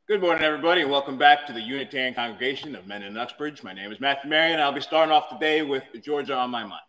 Good morning, everybody, and welcome back to the Unitarian Congregation of Men in Uxbridge. My name is Matthew Marion, and I'll be starting off today with Georgia on my mind.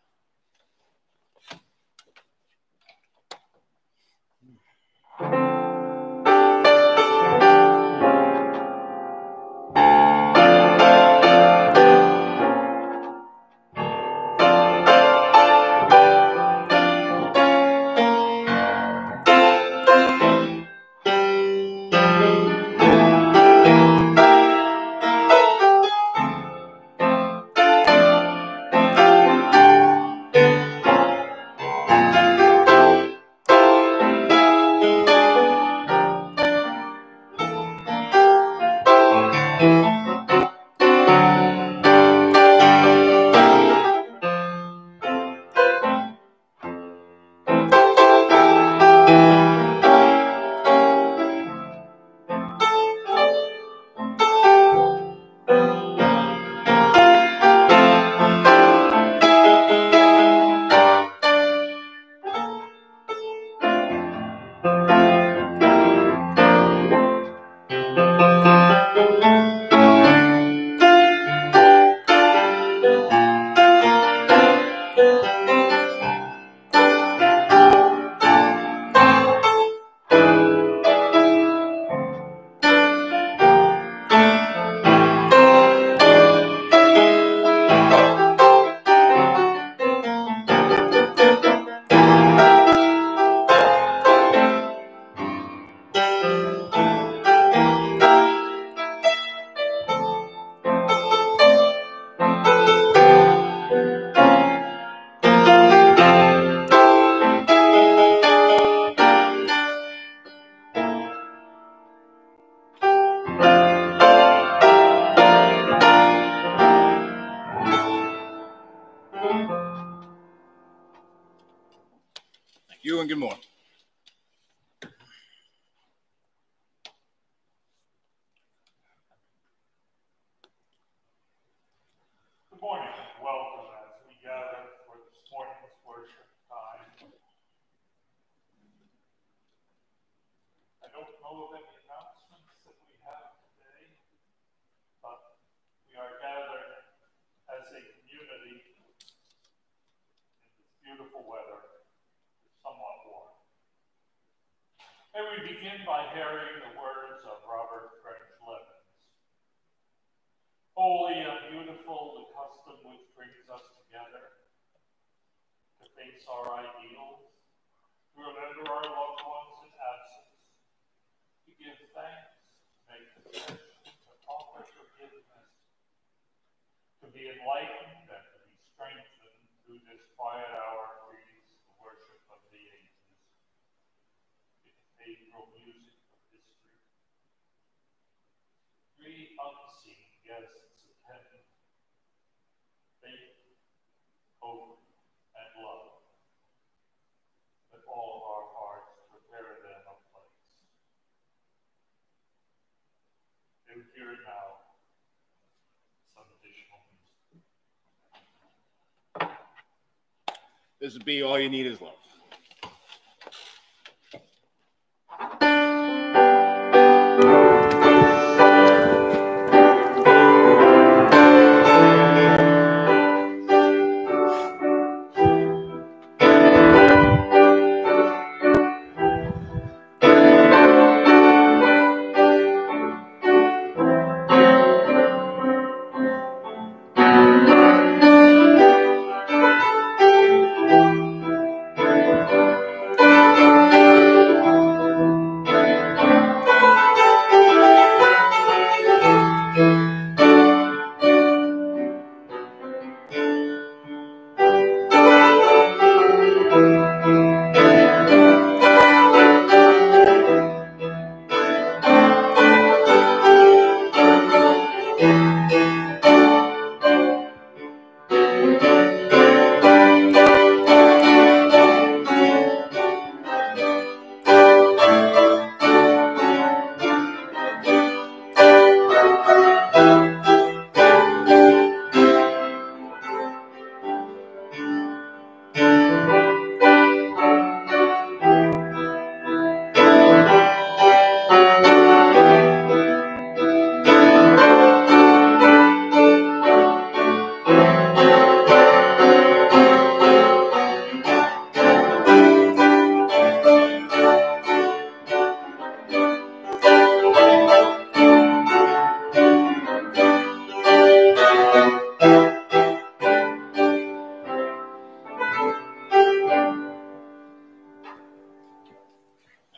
Thank you and good morning. Good morning and welcome as we gather for this morning's worship time. I don't know of any announcements that we have today, but we are gathered as a community in this beautiful weather. It's somewhat warm. And we begin by hearing the words of Robert French Levins. Holy and beautiful, the custom which brings us together to face our ideals, to remember our loved ones in absence, to give thanks, to make confession, to offer forgiveness, to be enlightened and to be strengthened through this quiet hour breathes the worship of the ages, the cathedral music of history. Three unseen guests attend, faith, hope, and love. Let all our hearts prepare them a place. And here now, some additional music. This would be All You Need Is Love.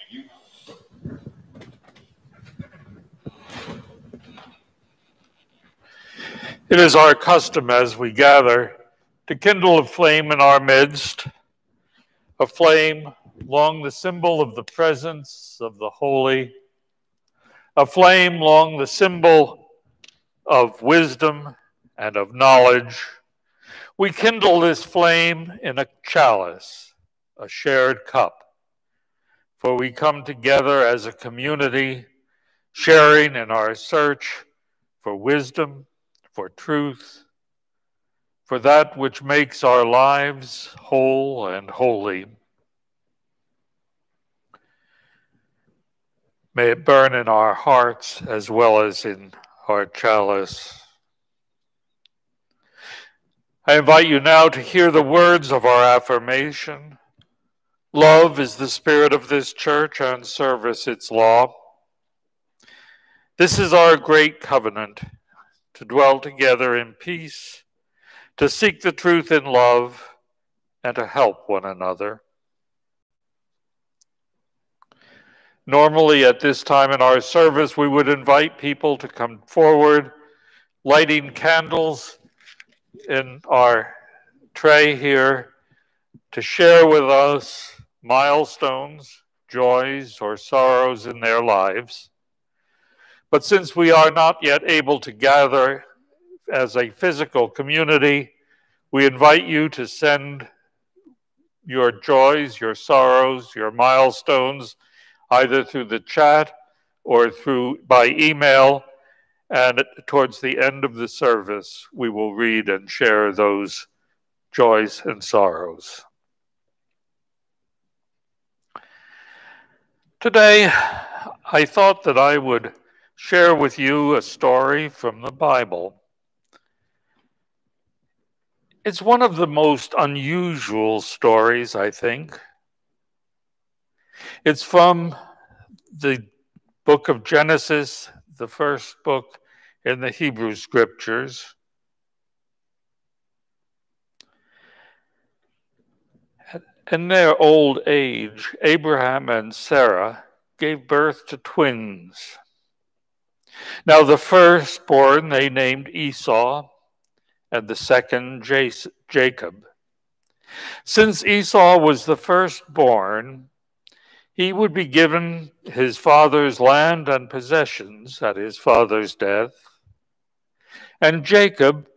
you. It is our custom as we gather to kindle a flame in our midst, a flame long the symbol of the presence of the holy, a flame long the symbol of wisdom and of knowledge. We kindle this flame in a chalice, a shared cup, for we come together as a community, sharing in our search for wisdom, for truth, for that which makes our lives whole and holy. May it burn in our hearts as well as in our chalice. I invite you now to hear the words of our affirmation. Love is the spirit of this church and service its law. This is our great covenant, to dwell together in peace, to seek the truth in love, and to help one another. Normally at this time in our service, we would invite people to come forward, lighting candles in our tray here to share with us milestones, joys, or sorrows in their lives. But since we are not yet able to gather as a physical community, we invite you to send your joys, your sorrows, your milestones, either through the chat or by email, and towards the end of the service, we will read and share those joys and sorrows. Today, I thought that I would share with you a story from the Bible. It's one of the most unusual stories, I think. It's from the book of Genesis, the first book in the Hebrew Scriptures. In their old age, Abraham and Sarah gave birth to twins. Now the firstborn they named Esau, and the second Jacob. Since Esau was the firstborn, he would be given his father's land and possessions at his father's death. And Jacob,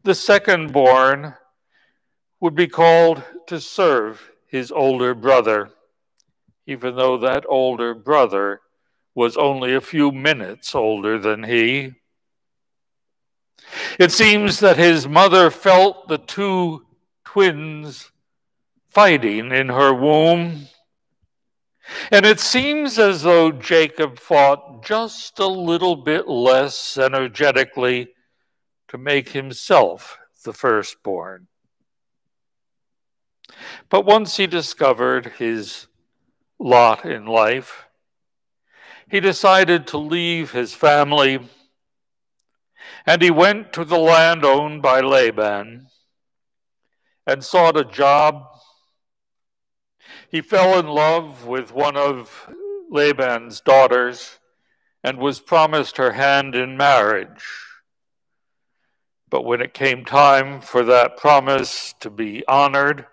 the secondborn, would be called to serve his older brother, even though that older brother was only a few minutes older than he. It seems that his mother felt the two twins fighting in her womb. And it seems as though Jacob fought just a little bit less energetically to make himself the firstborn. But once he discovered his lot in life, he decided to leave his family, and he went to the land owned by Laban and sought a job. He fell in love with one of Laban's daughters and was promised her hand in marriage. But when it came time for that promise to be honored,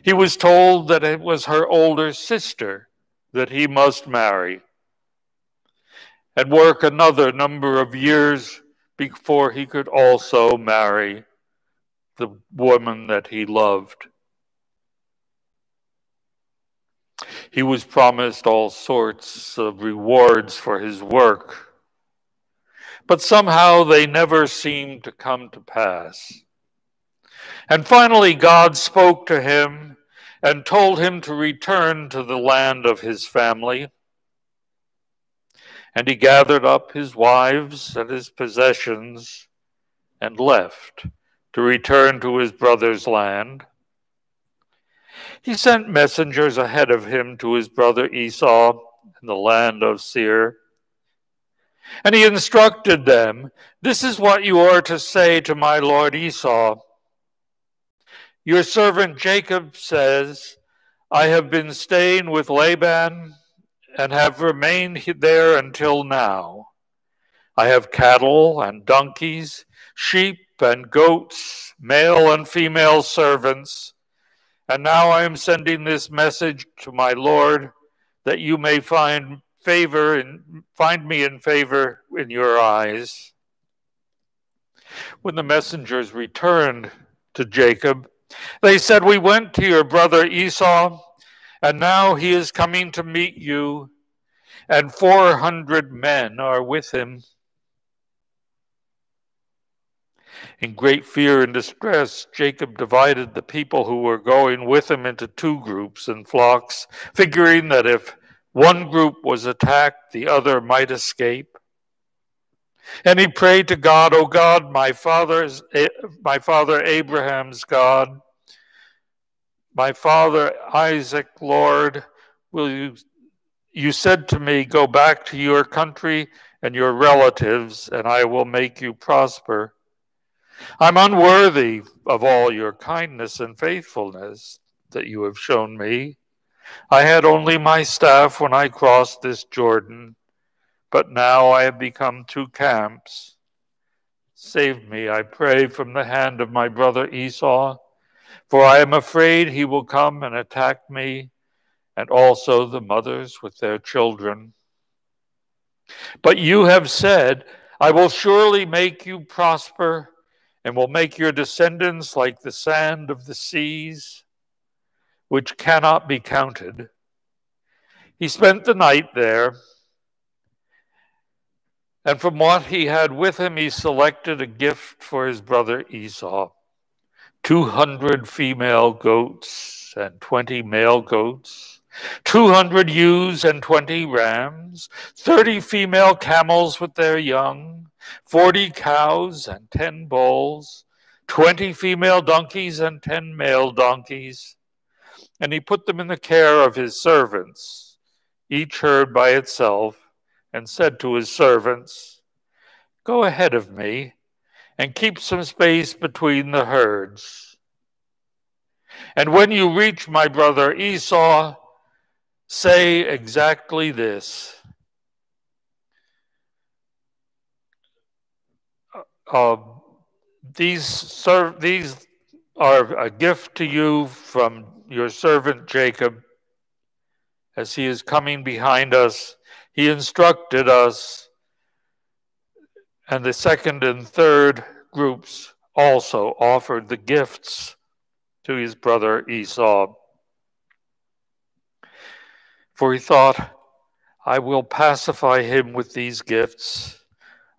he was told that it was her older sister that he must marry and work another number of years before he could also marry the woman that he loved. He was promised all sorts of rewards for his work, but somehow they never seemed to come to pass. And finally, God spoke to him and told him to return to the land of his family. And he gathered up his wives and his possessions and left to return to his brother's land. He sent messengers ahead of him to his brother Esau in the land of Seir. And he instructed them, "This is what you are to say to my lord Esau. Your servant Jacob says, I have been staying with Laban, and have remained there until now. I have cattle and donkeys, sheep and goats, male and female servants, and now I am sending this message to my Lord that you may find me in favor in your eyes. When the messengers returned to Jacob, they said, we went to your brother Esau, and now he is coming to meet you, and 400 men are with him. In great fear and distress, Jacob divided the people who were going with him into 2 groups and flocks, figuring that if one group was attacked, the other might escape. And he prayed to God, O God, my father Abraham's God, my father Isaac, Lord, you said to me, go back to your country and your relatives, and I will make you prosper. I'm unworthy of all your kindness and faithfulness that you have shown me. I had only my staff when I crossed this Jordan, but now I have become 2 camps. Save me, I pray, from the hand of my brother Esau, for I am afraid he will come and attack me, and also the mothers with their children. But you have said, I will surely make you prosper, and will make your descendants like the sand of the seas, which cannot be counted. He spent the night there, and from what he had with him, he selected a gift for his brother Esau, 200 female goats and 20 male goats, 200 ewes and 20 rams, 30 female camels with their young, 40 cows and 10 bulls, 20 female donkeys and 10 male donkeys. And he put them in the care of his servants, each herd by itself, and said to his servants, go ahead of me and keep some space between the herds. And when you reach my brother Esau, say exactly this. These are a gift to you from your servant Jacob. As he is coming behind us, he instructed us, and the second and third groups also offered the gifts to his brother Esau. For he thought, I will pacify him with these gifts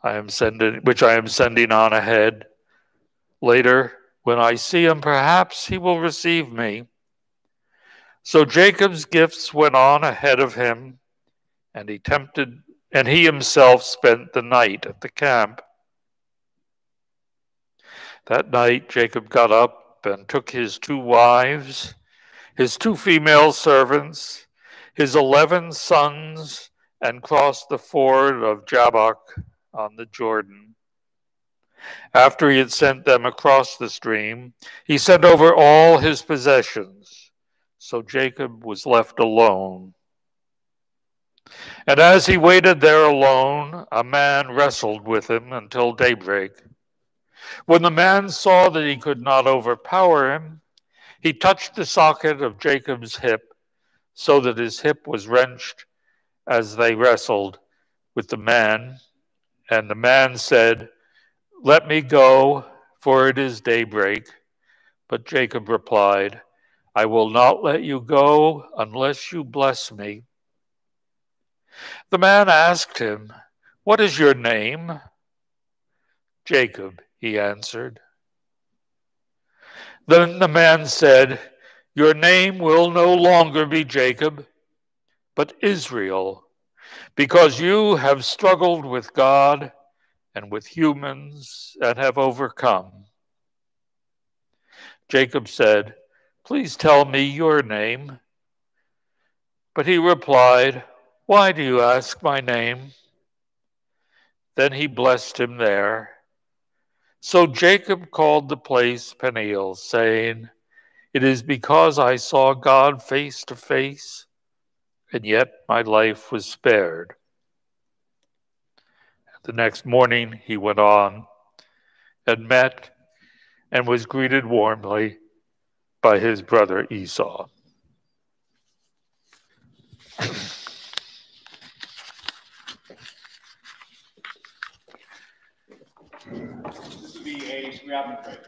which I am sending on ahead. Later, when I see him, perhaps he will receive me. So Jacob's gifts went on ahead of him, and he himself spent the night at the camp. That night, Jacob got up and took his 2 wives, his 2 female servants, his 11 sons, and crossed the ford of Jabbok on the Jordan. After he had sent them across the stream, he sent over all his possessions. So Jacob was left alone. And as he waited there alone, a man wrestled with him until daybreak. When the man saw that he could not overpower him, he touched the socket of Jacob's hip, so that his hip was wrenched as they wrestled with the man. And the man said, let me go, for it is daybreak. But Jacob replied, I will not let you go unless you bless me. The man asked him, what is your name? Jacob, he answered. Then the man said, your name will no longer be Jacob, but Israel, because you have struggled with God and with humans and have overcome. Jacob said, please tell me your name. But he replied, why do you ask my name? Then he blessed him there. So Jacob called the place Peniel, saying, it is because I saw God face to face, and yet my life was spared. The next morning he went on and met and was greeted warmly by his brother Esau. This would be a scrap trade.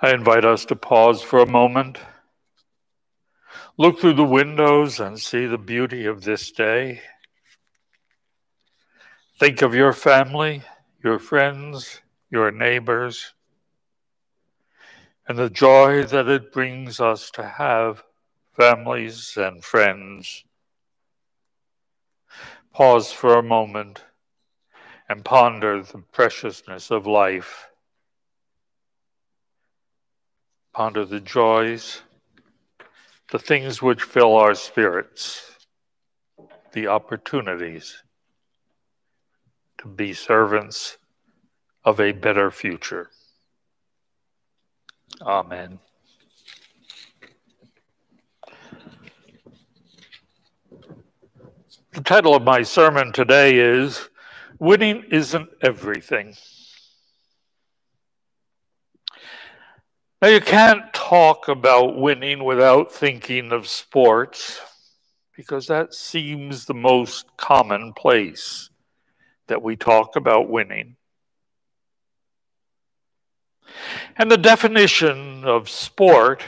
I invite us to pause for a moment, look through the windows and see the beauty of this day. Think of your family, your friends, your neighbors, and the joy that it brings us to have families and friends. Pause for a moment and ponder the preciousness of life. Ponder the joys, the things which fill our spirits, the opportunities to be servants of a better future. Amen. The title of my sermon today is Winning Isn't Everything. Now, you can't talk about winning without thinking of sports, because that seems the most common place that we talk about winning. And the definition of sport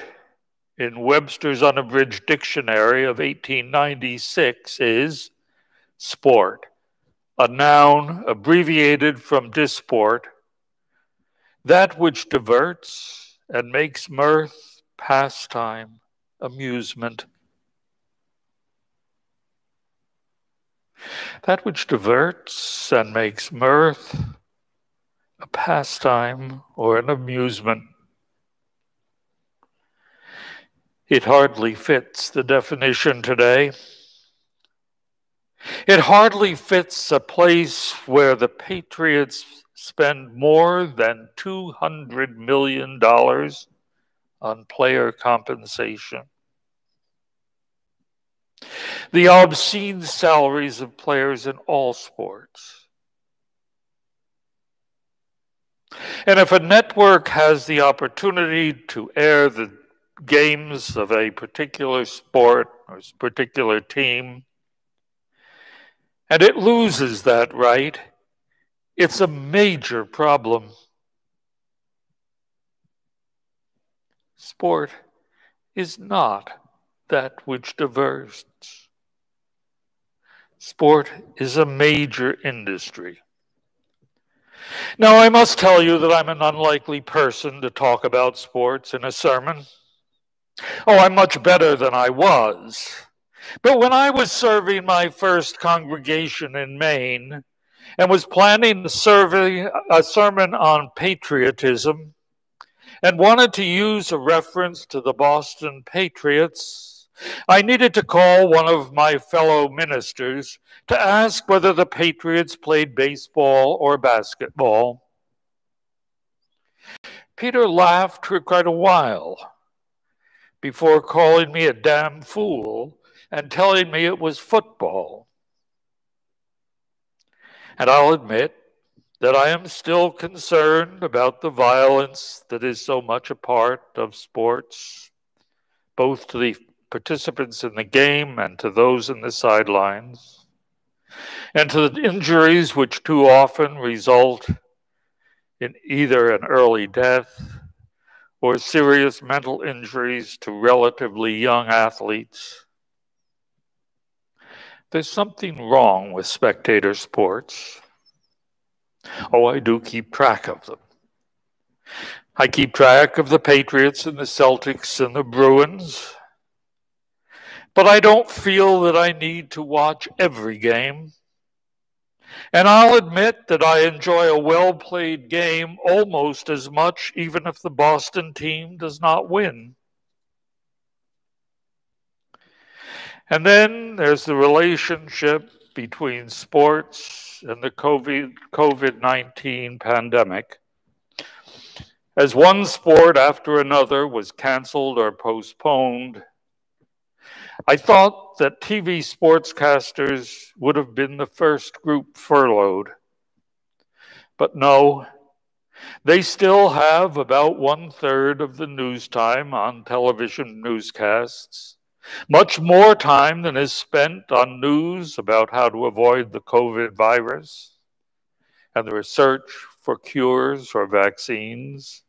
in Webster's Unabridged Dictionary of 1896 is sport, a noun abbreviated from disport, that which diverts and makes mirth, pastime, amusement. That which diverts and makes mirth, a pastime, or an amusement. It hardly fits the definition today. It hardly fits a place where the Patriots spend more than $200 million on player compensation. The obscene salaries of players in all sports. And if a network has the opportunity to air the games of a particular sport or particular team, and it loses that right, it's a major problem. Sport is not that which diverts. Sport is a major industry. Now, I must tell you that I'm an unlikely person to talk about sports in a sermon. Oh, I'm much better than I was. But when I was serving my first congregation in Maine and was planning a sermon on patriotism and wanted to use a reference to the Boston Patriots, I needed to call one of my fellow ministers to ask whether the Patriots played baseball or basketball. Peter laughed for quite a while before calling me a damn fool and telling me it was football. And I'll admit that I am still concerned about the violence that is so much a part of sports, both to the participants in the game and to those in the sidelines, and to the injuries which too often result in either an early death or serious mental injuries to relatively young athletes. There's something wrong with spectator sports. Oh, I do keep track of them. I keep track of the Patriots and the Celtics and the Bruins, but I don't feel that I need to watch every game. And I'll admit that I enjoy a well-played game almost as much, even if the Boston team does not win. And then there's the relationship between sports and the COVID-19 pandemic. As one sport after another was canceled or postponed, I thought that TV sportscasters would have been the first group furloughed. But no, they still have about 1/3 of the news time on television newscasts, much more time than is spent on news about how to avoid the COVID virus and the research for cures or vaccines.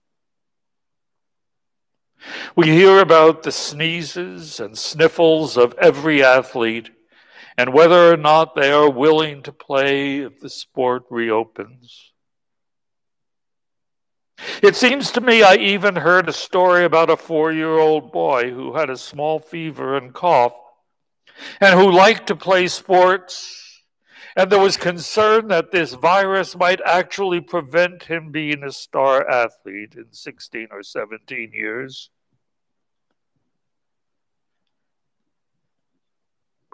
We hear about the sneezes and sniffles of every athlete and whether or not they are willing to play if the sport reopens. It seems to me I even heard a story about a 4-year-old boy who had a small fever and cough and who liked to play sports, and there was concern that this virus might actually prevent him being a star athlete in 16 or 17 years.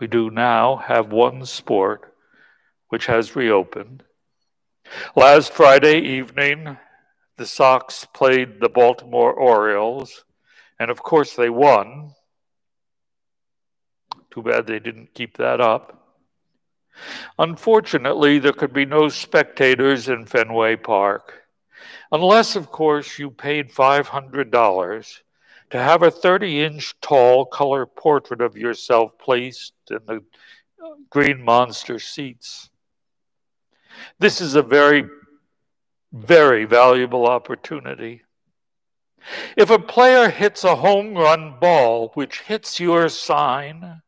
We do now have one sport which has reopened. Last Friday evening, the Sox played the Baltimore Orioles, and of course they won. Too bad they didn't keep that up. Unfortunately, there could be no spectators in Fenway Park, unless, of course, you paid $500 to have a 30-inch tall color portrait of yourself placed in the green monster seats. This is a very, very valuable opportunity. If a player hits a home run ball which hits your sign,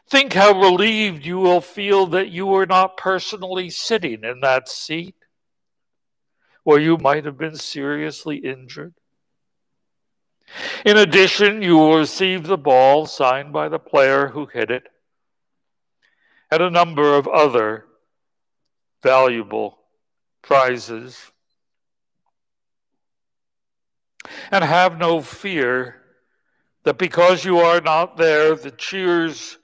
think how relieved you will feel that you were not personally sitting in that seat, where you might have been seriously injured. In addition, you will receive the ball signed by the player who hit it and a number of other valuable prizes. And have no fear that because you are not there, the cheers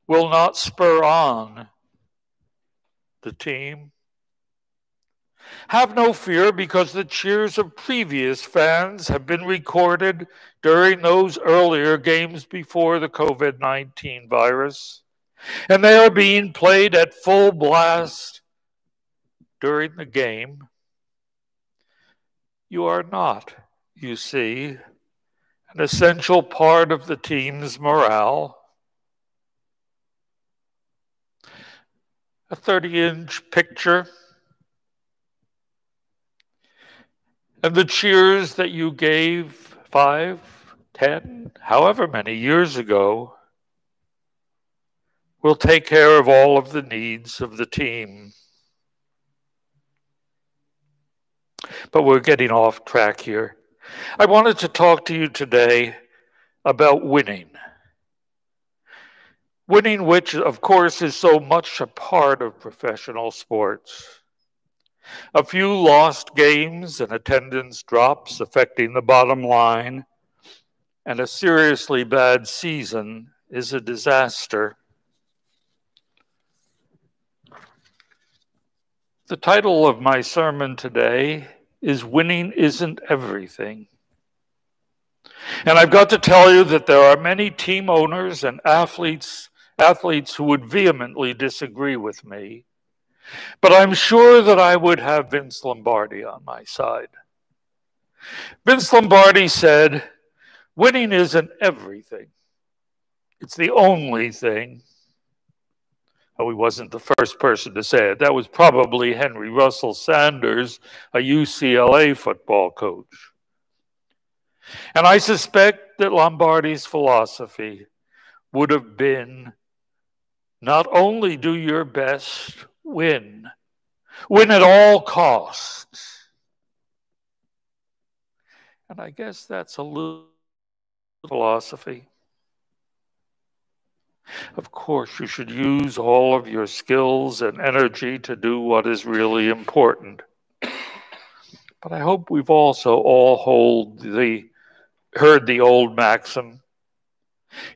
will not spur on the team. Have no fear because the cheers of previous fans have been recorded during those earlier games before the COVID-19 virus, and they are being played at full blast during the game. You are not, you see, an essential part of the team's morale. A 30-inch picture and the cheers that you gave 5, 10, however many years ago, will take care of all of the needs of the team. But we're getting off track here. I wanted to talk to you today about winning. Winning, which of course is so much a part of professional sports. A few lost games and attendance drops affecting the bottom line, and a seriously bad season is a disaster. The title of my sermon today is Winning Isn't Everything. And I've got to tell you that there are many team owners and athletes who would vehemently disagree with me. But I'm sure that I would have Vince Lombardi on my side. Vince Lombardi said, winning isn't everything. It's the only thing. Oh, he wasn't the first person to say it. That was probably Henry Russell Sanders, a UCLA football coach. And I suspect that Lombardi's philosophy would have been not only do your best, win at all costs. And I guess that's a little philosophy. Of course, you should use all of your skills and energy to do what is really important. But I hope we've also all heard the old maxim.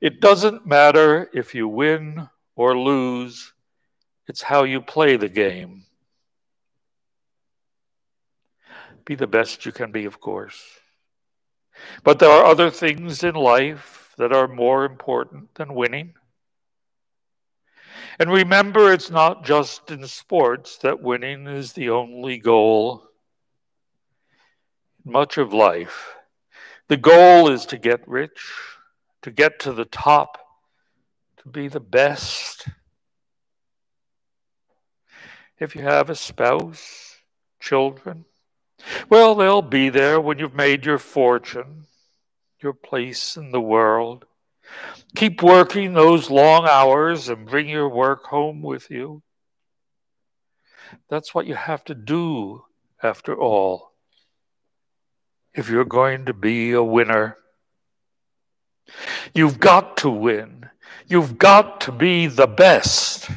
It doesn't matter if you win or lose, it's how you play the game. Be the best you can be, of course. But there are other things in life that are more important than winning. And remember, it's not just in sports that winning is the only goal. Much of life, the goal is to get rich, to get to the top, to be the best. If you have a spouse, children, well, they'll be there when you've made your fortune, your place in the world. Keep working those long hours and bring your work home with you. That's what you have to do, after all, if you're going to be a winner. You've got to win. You've got to be the best.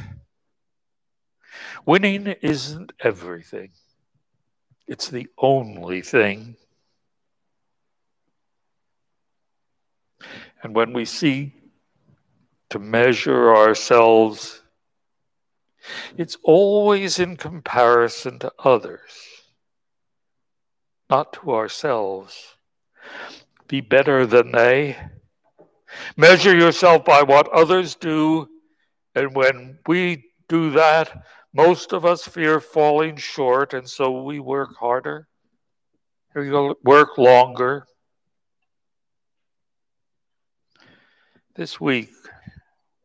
Winning isn't everything. It's the only thing. And when we seek to measure ourselves, it's always in comparison to others, not to ourselves. Be better than they. Measure yourself by what others do, and when we do that, most of us fear falling short, and so we work harder. We work longer. This week,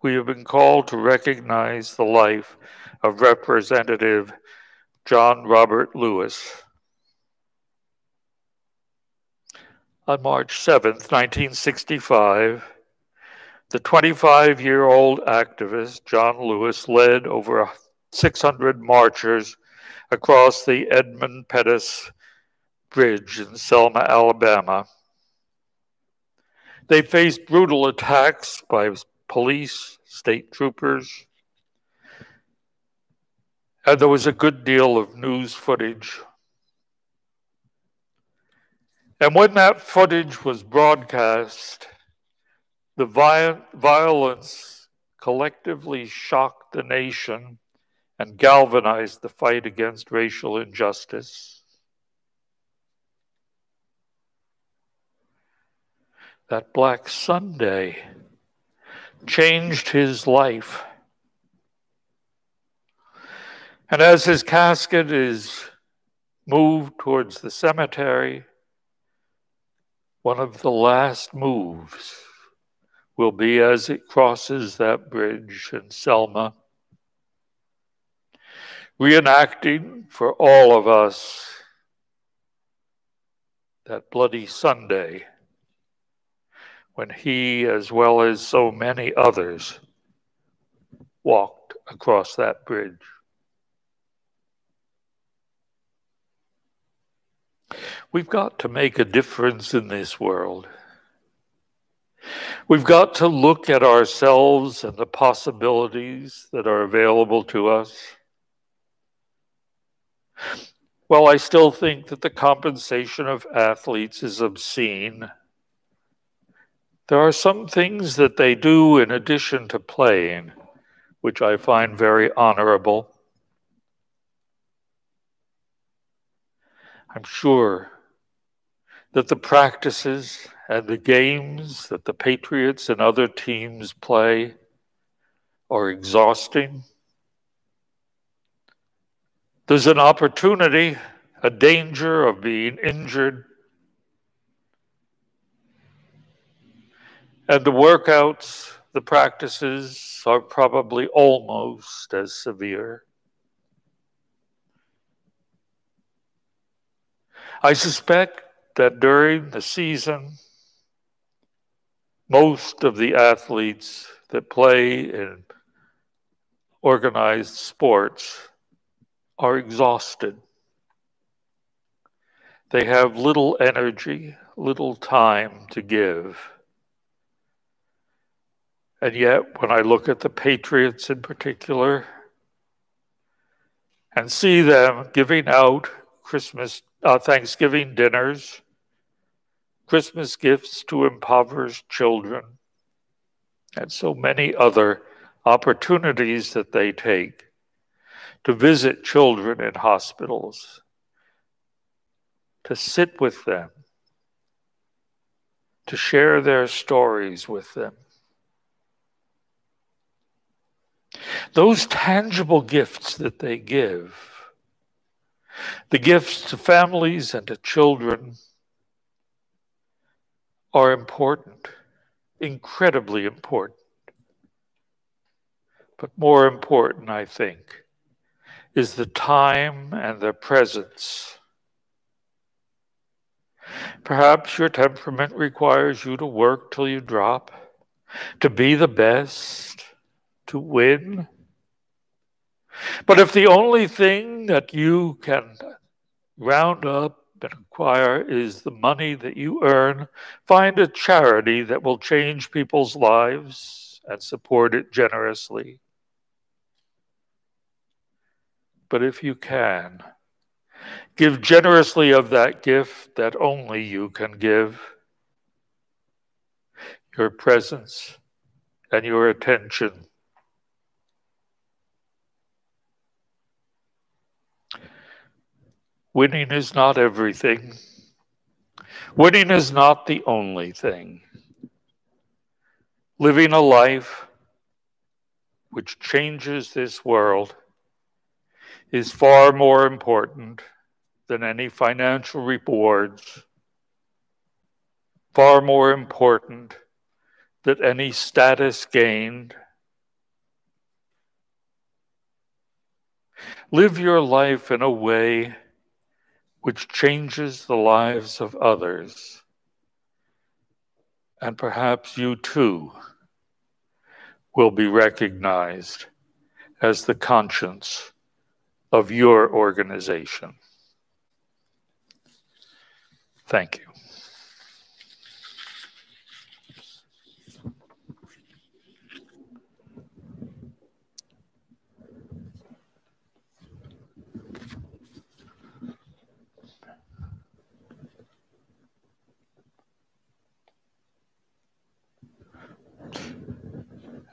we have been called to recognize the life of Representative John Robert Lewis. On March 7th, 1965, the 25-year-old activist John Lewis led over 600 marchers across the Edmund Pettus Bridge in Selma, Alabama. They faced brutal attacks by police, state troopers, and there was a good deal of news footage. And when that footage was broadcast, the violence collectively shocked the nation and galvanized the fight against racial injustice. That Black Sunday changed his life. And as his casket is moved towards the cemetery, one of the last moves will be as it crosses that bridge in Selma, reenacting for all of us that bloody Sunday when he, as well as so many others, walked across that bridge. We've got to make a difference in this world. We've got to look at ourselves and the possibilities that are available to us. While I still think that the compensation of athletes is obscene, there are some things that they do in addition to playing, which I find very honorable. I'm sure that the practices and the games that the Patriots and other teams play are exhausting. There's an opportunity, a danger of being injured. And the workouts, the practices are probably almost as severe. I suspect that during the season, most of the athletes that play in organized sports are exhausted. They have little energy, little time to give. And yet, when I look at the Patriots in particular and see them giving out Thanksgiving dinners, Christmas gifts to impoverished children, and so many other opportunities that they take to visit children in hospitals, to sit with them, to share their stories with them. Those tangible gifts that they give, the gifts to families and to children, are important, incredibly important. But more important, I think, is the time and the presence. Perhaps your temperament requires you to work till you drop, to be the best, to win. But if the only thing that you can round up and acquire is the money that you earn, find a charity that will change people's lives and support it generously. But if you can, give generously of that gift that only you can give, your presence and your attention. Winning is not everything. Winning is not the only thing. Living a life which changes this world is far more important than any financial rewards, far more important than any status gained. Live your life in a way which changes the lives of others. And perhaps you too will be recognized as the conscience of your organization. Thank you.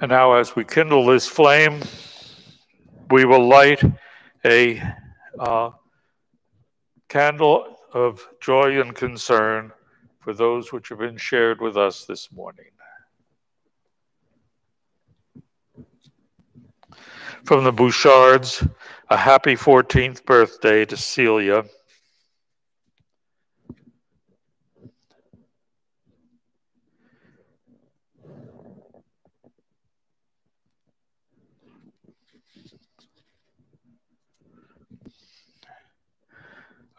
And now, as we kindle this flame, we will light a candle of joy and concern for those which have been shared with us this morning. From the Bouchards, a happy 14th birthday to Celia.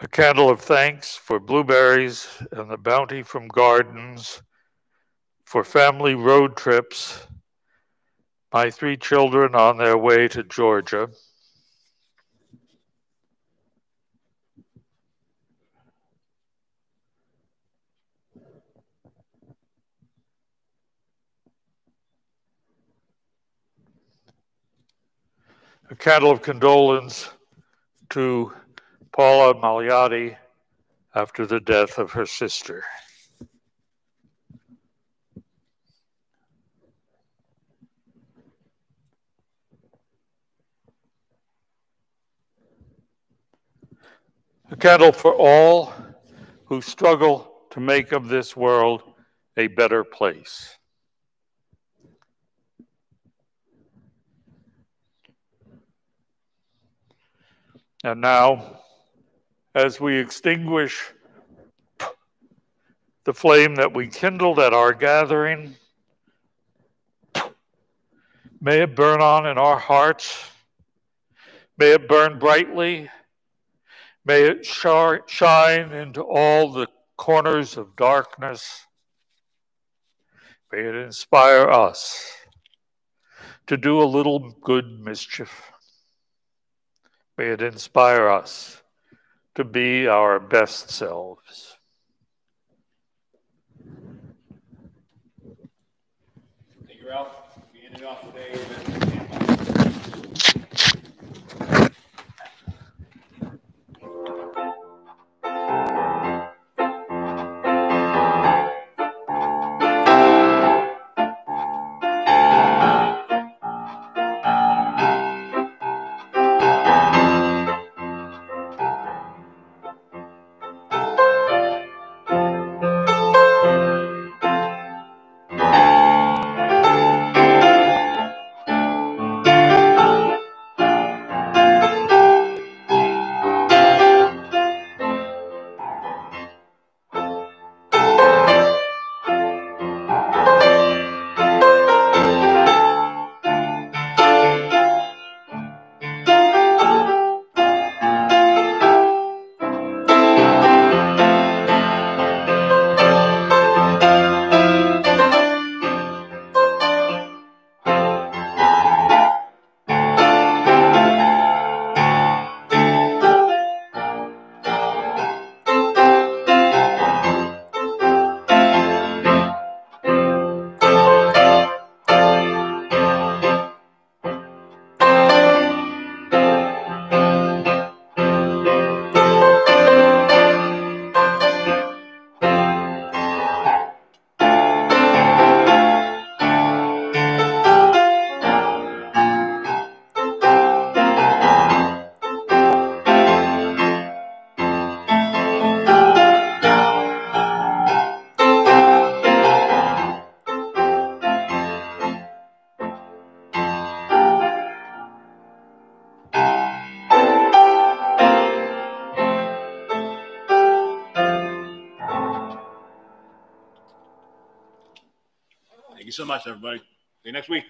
A candle of thanks for blueberries and the bounty from gardens for family road trips, my 3 children on their way to Georgia. A candle of condolence to Paula Magliotti after the death of her sister. A candle for all who struggle to make of this world a better place. And now, as we extinguish the flame that we kindled at our gathering, may it burn on in our hearts. May it burn brightly. May it shine into all the corners of darkness. May it inspire us to do a little good mischief. May it inspire us to be our best selves. Thank you, Ralph. We ended off today with Thank you so much, everybody. See you next week.